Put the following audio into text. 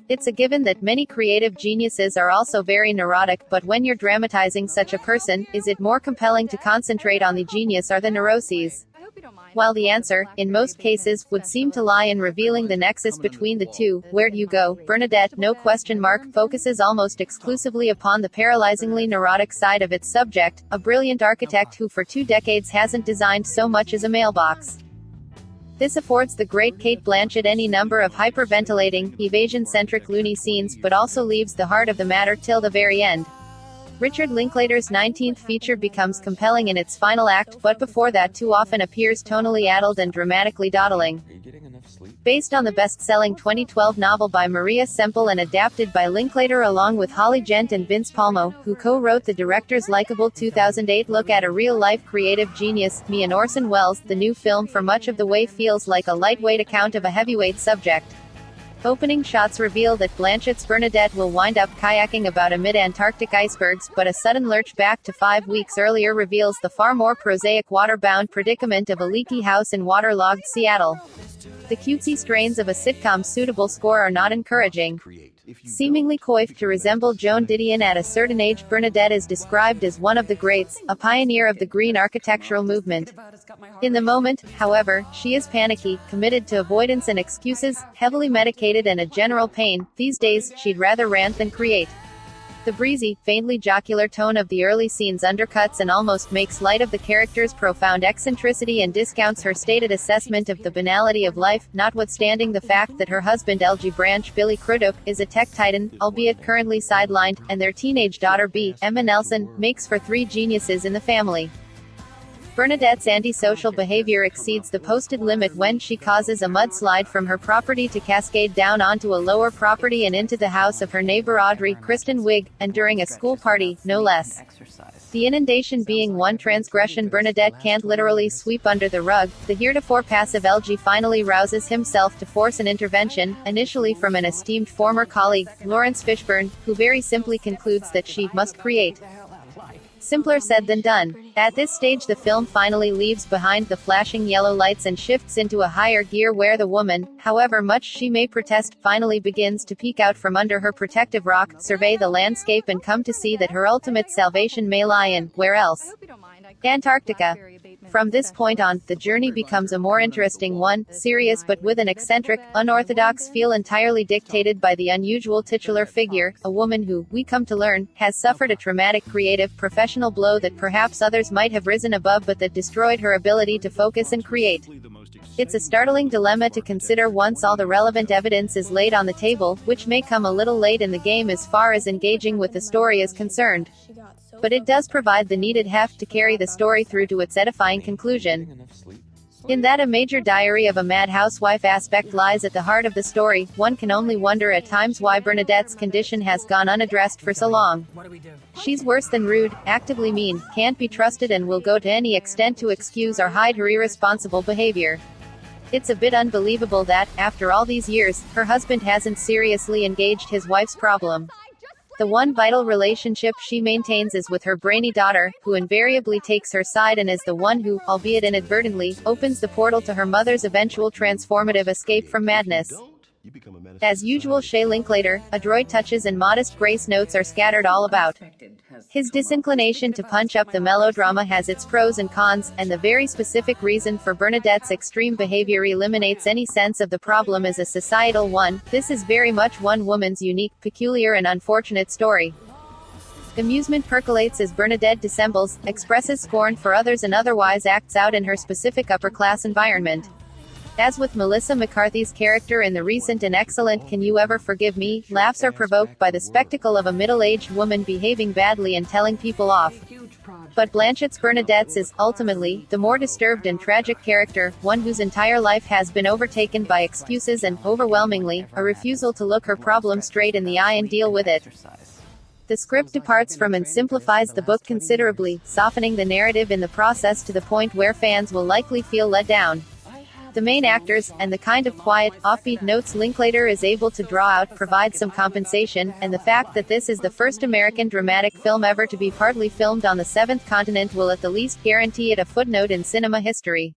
It's a given that many creative geniuses are also very neurotic, but when you're dramatizing such a person, is it more compelling to concentrate on the genius or the neuroses? While the answer, in most cases, would seem to lie in revealing the nexus between the two, Where Do You Go? Bernadette, no question mark, focuses almost exclusively upon the paralyzingly neurotic side of its subject, a brilliant architect who for 2 decades hasn't designed so much as a mailbox. This affords the great Cate Blanchett any number of hyperventilating, evasion-centric loony scenes, but also leaves the heart of the matter till the very end. Richard Linklater's 19th feature becomes compelling in its final act, but before that too often appears tonally addled and dramatically dawdling. Based on the best-selling 2012 novel by Maria Semple and adapted by Linklater along with Holly Gent and Vince Palmo, who co-wrote the director's likable 2008 look at a real-life creative genius, me and Orson Welles, the new film for much of the way feels like a lightweight account of a heavyweight subject. Opening shots reveal that Blanchett's Bernadette will wind up kayaking about amid Antarctic icebergs, but a sudden lurch back to 5 weeks earlier reveals the far more prosaic water-bound predicament of a leaky house in waterlogged Seattle. The cutesy strains of a sitcom's suitable score are not encouraging. Seemingly coiffed to resemble Joan Didion at a certain age, Bernadette is described as one of the greats, a pioneer of the green architectural movement. In the moment, however, she is panicky, committed to avoidance and excuses, heavily medicated and a general pain. These days, she'd rather rant than create. The breezy, faintly jocular tone of the early scenes undercuts and almost makes light of the character's profound eccentricity and discounts her stated assessment of the banality of life, notwithstanding the fact that her husband LG Branch Billy Crudup is a tech titan, albeit currently sidelined, and their teenage daughter B, Emma Nelson, makes for 3 geniuses in the family. Bernadette's antisocial behavior exceeds the posted limit when she causes a mudslide from her property to cascade down onto a lower property and into the house of her neighbor Audrey Kristen Wiig, and during a school party, no less. The inundation being one transgression Bernadette can't literally sweep under the rug, the heretofore passive LG finally rouses himself to force an intervention, initially from an esteemed former colleague, Lawrence Fishburne, who very simply concludes that she must create. Simpler said than done. At this stage the film finally leaves behind the flashing yellow lights and shifts into a higher gear where the woman, however much she may protest, finally begins to peek out from under her protective rock, survey the landscape and come to see that her ultimate salvation may lie in, where else? Antarctica. From this point on, the journey becomes a more interesting one, serious but with an eccentric, unorthodox feel entirely dictated by the unusual titular figure, a woman who, we come to learn, has suffered a traumatic creative, professional blow that perhaps others might have risen above but that destroyed her ability to focus and create. It's a startling dilemma to consider once all the relevant evidence is laid on the table, which may come a little late in the game as far as engaging with the story is concerned. But it does provide the needed heft to carry the story through to its edifying conclusion. In that a major diary of a mad housewife aspect lies at the heart of the story, one can only wonder at times why Bernadette's condition has gone unaddressed for so long. She's worse than rude, actively mean, can't be trusted and will go to any extent to excuse or hide her irresponsible behavior. It's a bit unbelievable that, after all these years, her husband hasn't seriously engaged his wife's problem. The one vital relationship she maintains is with her brainy daughter, who invariably takes her side and is the one who, albeit inadvertently, opens the portal to her mother's eventual transformative escape from madness. As usual, Shay Linklater, adroit touches and modest grace notes are scattered all about. His disinclination to punch up the melodrama has its pros and cons, and the very specific reason for Bernadette's extreme behavior eliminates any sense of the problem as a societal one. This is very much one woman's unique, peculiar and unfortunate story. Amusement percolates as Bernadette dissembles, expresses scorn for others and otherwise acts out in her specific upper-class environment. As with Melissa McCarthy's character in the recent and excellent Can You Ever Forgive Me?, laughs are provoked by the spectacle of a middle-aged woman behaving badly and telling people off. But Blanchett's Bernadette's is, ultimately, the more disturbed and tragic character, one whose entire life has been overtaken by excuses and, overwhelmingly, a refusal to look her problem straight in the eye and deal with it. The script departs from and simplifies the book considerably, softening the narrative in the process to the point where fans will likely feel let down. The main actors, and the kind of quiet, offbeat notes Linklater is able to draw out provide some compensation, and the fact that this is the first American dramatic film ever to be partly filmed on the seventh continent will at the least guarantee it a footnote in cinema history.